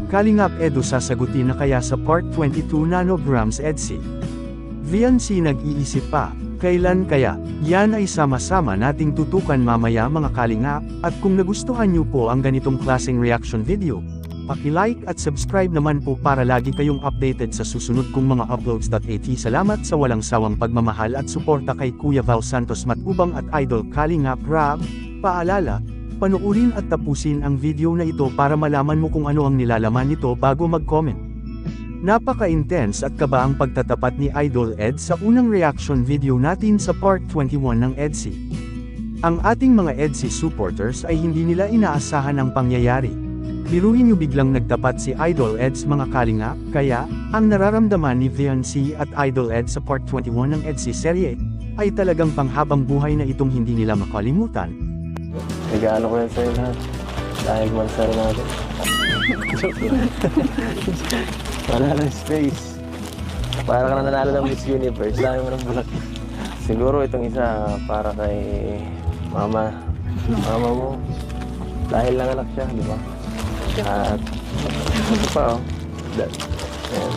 Kalingap Edu sasagutin na kaya sa Part 22 Nanograms EDC. VNC nag-iisip pa, kailan kaya? Yan ay sama-sama nating tutukan mamaya mga kalingap, at kung nagustuhan nyo po ang ganitong klaseng reaction video, paki-like at subscribe naman po para lagi kayong updated sa susunod kong mga uploads.at. Salamat sa walang sawang pagmamahal at suporta kay Kuya Val Santos Matubang at Idol Kalingap Rab. Paalala, panoorin at tapusin ang video na ito para malaman mo kung ano ang nilalaman nito bago mag-comment. Napaka-intense at kaba ang pagtatapat ni Idol Ed sa unang reaction video natin sa Part 21 ng EDC. Ang ating mga EDC supporters ay hindi nila inaasahan ang pangyayari. Biruin nyo biglang nagtapat si Idol Ed sa mga kalingap, kaya, ang nararamdaman ni VNC at Idol Ed sa Part 21 ng EDC serye, ay talagang panghabang buhay na itong hindi nila makalimutan. Regalo ko yan sa'yo lahat. Dahil mansar natin. Wala lang space. Para ka na nanalo ng Miss Universe. Dahil mo ng bulak. Siguro itong isa para kay mama. Mama mo. Dahil lang anak siya, di ba? At ito pa oh. Ayan.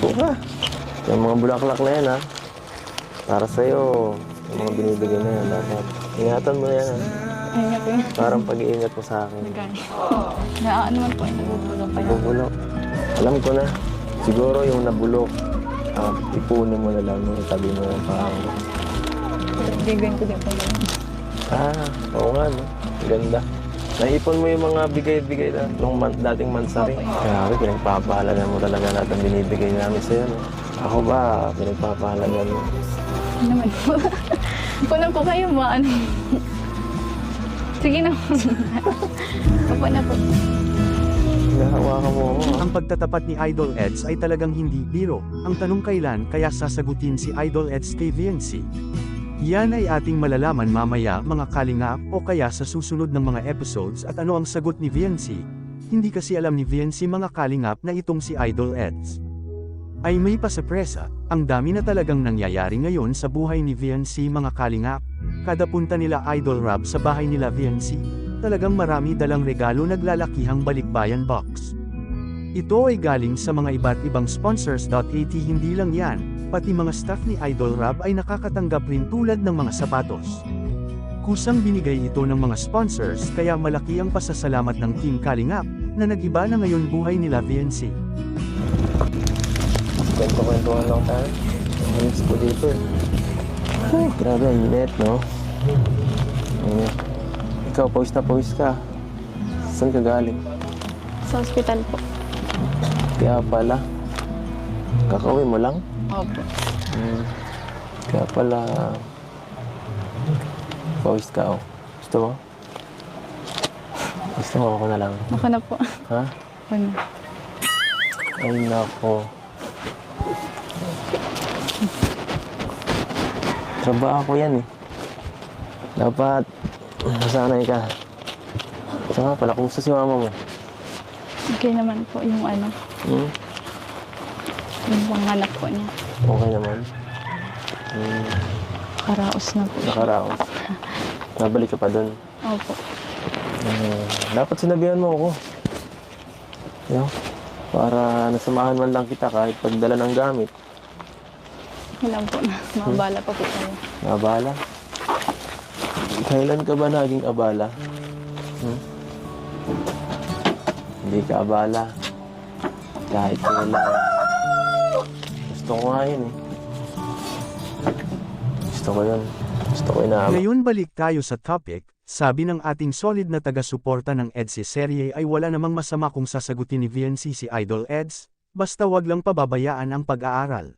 Buka. Yung mga bulaklak na yan ha. Para sa'yo. Yung mga binibigay na yan. Dapat. Ingatan mo na yan ha. Ingat po yun. Parang pag-iingat mo sa akin. Ano man po, nabubulong pa yun. Nabubulok. Alam ko na. Siguro yung nabulok. Ipunin mo na lang. Itabi mo yung parang. Bigyan ko din po yun. Oo nga no. Ganda. Naipon mo yung mga bigay-bigay na nung dating mansari. Grabe, pinagpapahalagan mo talaga lahat ang binibigay namin sa'yo. No? Ako ba, pinagpapahalagan mo? Ano naman po? Punan po kayo ba? Ano? Sige na po. Opo na po. Nahawakan mo ako. Ang pagtatapat ni Idol Eds ay talagang hindi biro. Ang tanong kailan kaya sasagutin si Idol Eds kay VNC? Yan ay ating malalaman mamaya mga kalingap o kaya sa susunod ng mga episodes at ano ang sagot ni VNC. Hindi kasi alam ni VNC mga kalingap na itong si Idol Eds ay may pasapresa. Ang dami na talagang nangyayari ngayon sa buhay ni VNC mga kalingap. Kada punta nila Idol Rab sa bahay nila VNC, talagang marami dalang regalo naglalakihang balikbayan box. Ito ay galing sa mga iba't ibang sponsors.at. Hindi lang yan, pati mga staff ni Idol Rab ay nakakatanggap rin tulad ng mga sapatos. Kusang binigay ito ng mga sponsors kaya malaki ang pasasalamat ng Team Kalingap na nag-iba na ngayon buhay nila VNC. Kwento-kwentuhan lang tayo. Ayos ko dito eh. Ay, grabe, ang init, no? Init. Ikaw, pawis na pawis ka. Saan ka galing? Sa hospital po. Kaya pala. Kakauwi mo lang? Opo. Kaya pala. Pawis ka, oh. Gusto mo? Gusto mo ako na lang. Ako na po. Ha? Ako na. Ay, nako. Trabaho ko yan eh. Dapat masanay ka. Saka pala, kumusta si mama mo? Okay naman po yung ano. Yung panganak po niya. Okay naman. Karaos na po. Nakaraos. Nabalik ka pa dun. Opo. Dapat sinabihan mo ako. Yo, para nasamahan man lang kita kahit pagdala ng gamit. Ilan po na. Mabala pa po kayo. Abala? Kailan ka ba naging abala? Hindi ka abala. Kahit kailan. Gusto ko nga yun eh. Gusto ko yun. Gusto ko inaabala. Ngayon balik tayo sa topic. Sabi ng ating solid na taga-suporta ng EDC serye ay wala namang masama kung sasagutin ni VNC si Idol Eds, basta wag lang pababayaan ang pag-aaral.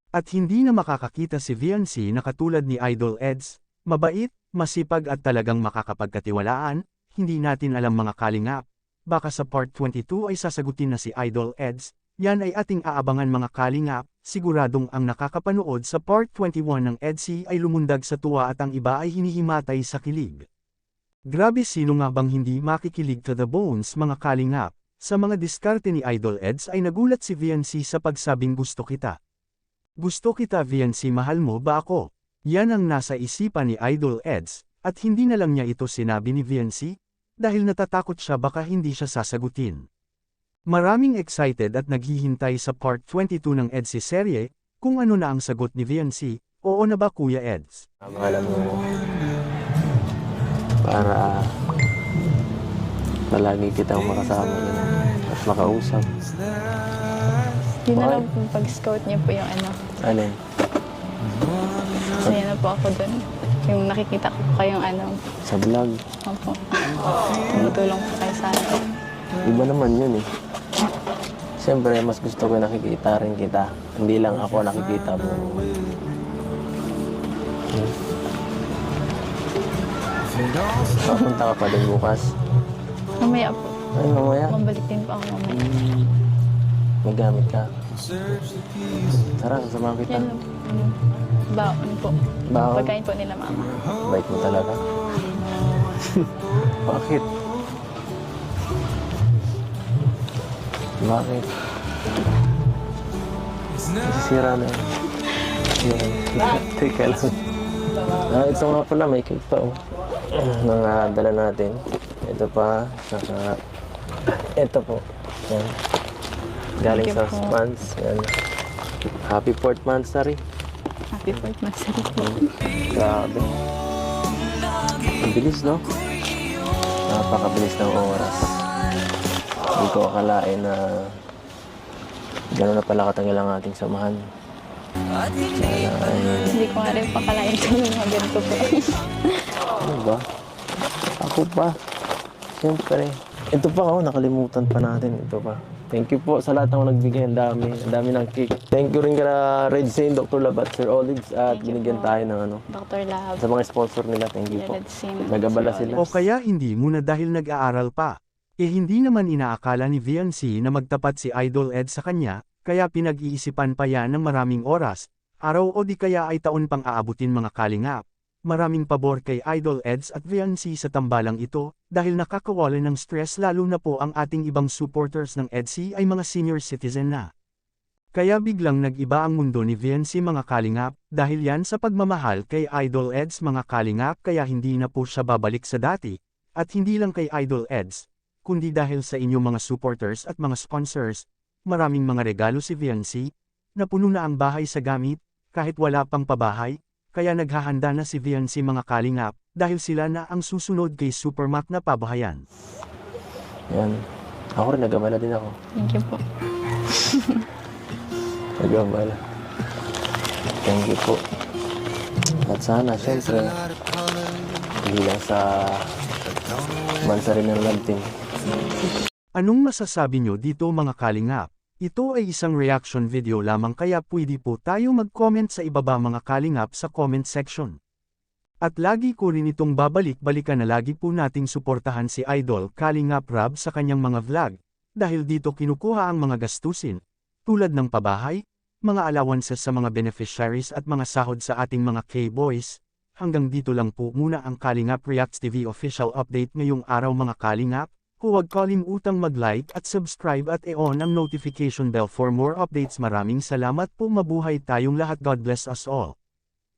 At hindi na makakakita si VNC na katulad ni Idol Eds, mabait, masipag at talagang makakapagkatiwalaan, hindi natin alam mga kalingap. Baka sa Part 22 ay sasagutin na si Idol Eds, yan ay ating aabangan mga kalingap, siguradong ang nakakapanood sa Part 21 ng EDC ay lumundag sa tuwa at ang iba ay hinihimatay sa kilig. Grabe, sino nga bang hindi makikilig to the bones mga kalingap? Sa mga diskarte ni Idol Eds ay nagulat si VNC sa pagsabing gusto kita. Gusto kita VNC, mahal mo ba ako? Yan ang nasa isipan ni Idol Eds, at hindi na lang niya ito sinabi ni VNC. dahil natatakot siya baka hindi siya sasagutin. Maraming excited at naghihintay sa part 22 ng EDSI serye, kung ano na ang sagot ni Viancy, oo na ba Kuya Eds? Alam mo, para palagi kitang makasama at makausap. Yun na lang po pag-scout niyo po yung ano. Alin? Masaya na po ako dun. Yung nakikita ko po kayong ano. Sa vlog. Opo. Tumutulong po kayo sa akin. Iba naman yun eh. Siyempre, mas gusto ko nakikita rin kita. Hindi lang ako nakikita mo. Papunta ka pa din bukas. Mamaya po. Ay, mamaya. Mabalik din po ako mamaya. May gamit ka. Tara, sasamahan kita. Yan lang. Baon po. Baon? Pagkain po nila mama. Bait mo talaga. Bakit? Bakit? Nasisira na yun. Teka lang. Ito nga pala, may cake pa oh. Nang dala natin. Ito pa, saka ito po. Yan. Galing Thank sa you po. Spans. Yan. Happy 4th Mansari. Happy 4th Mansari po. Grabe. Ang bilis, no? Napakabilis ng oras. Hindi ko akalain na gano'n na pala katagal ang ating samahan. Hindi ko nga rin pakalain sa mga ganito po. Ano ba? Ako pa. Siyempre. Ito pa, oh, nakalimutan pa natin. Ito pa. Thank you po sa lahat ng nagbigay. Ang dami ng cake. Thank you rin kala Red Saint, Dr. Lab at Sir Olives at Thank you binigyan po. tayo ng ano. Dr. Lab. Sa mga sponsor nila, thank you po. Red Sim. Nag-abala sila. O kaya hindi muna dahil nag-aaral pa. Hindi naman inaakala ni Viancy na magtapat si Idol Ed sa kanya, kaya pinag-iisipan pa yan ng maraming oras, araw o di kaya ay taon pang aabutin mga kalingap. Maraming pabor kay Idol Eds at Viancy sa tambalang ito, dahil nakakawala ng stress lalo na po ang ating ibang supporters ng EDSI ay mga senior citizen na. Kaya biglang nag-iba ang mundo ni Viancy mga kalingap, dahil yan sa pagmamahal kay Idol Eds mga kalingap kaya hindi na po siya babalik sa dati, at hindi lang kay Idol Eds, kundi dahil sa inyong mga supporters at mga sponsors, maraming mga regalo si Viancy, napuno na ang bahay sa gamit, kahit wala pang pabahay, kaya naghahanda na si Viancy mga kalingap, dahil sila na ang susunod kay Supermac na pabahayan. Yan. Ako rin, nag-abala din ako. Thank you po. Nag-abala. Thank you po. At sana, syempre, hindi lang sa Mansari ng Lab Team. Anong masasabi nyo dito mga kalingap? Ito ay isang reaction video lamang kaya pwede po tayo mag-comment sa ibaba mga kalingap sa comment section. At lagi ko rin itong babalik-balikan na lagi po nating suportahan si Idol Kalingap Rab sa kanyang mga vlog, dahil dito kinukuha ang mga gastusin, tulad ng pabahay, mga allowances sa mga beneficiaries at mga sahod sa ating mga K-boys. Hanggang dito lang po muna ang Kalingap Reacts TV official update ngayong araw mga kalingap. Huwag kalimutang mag-like at subscribe at i-on ang notification bell for more updates. Maraming salamat po, mabuhay tayong lahat. God bless us all.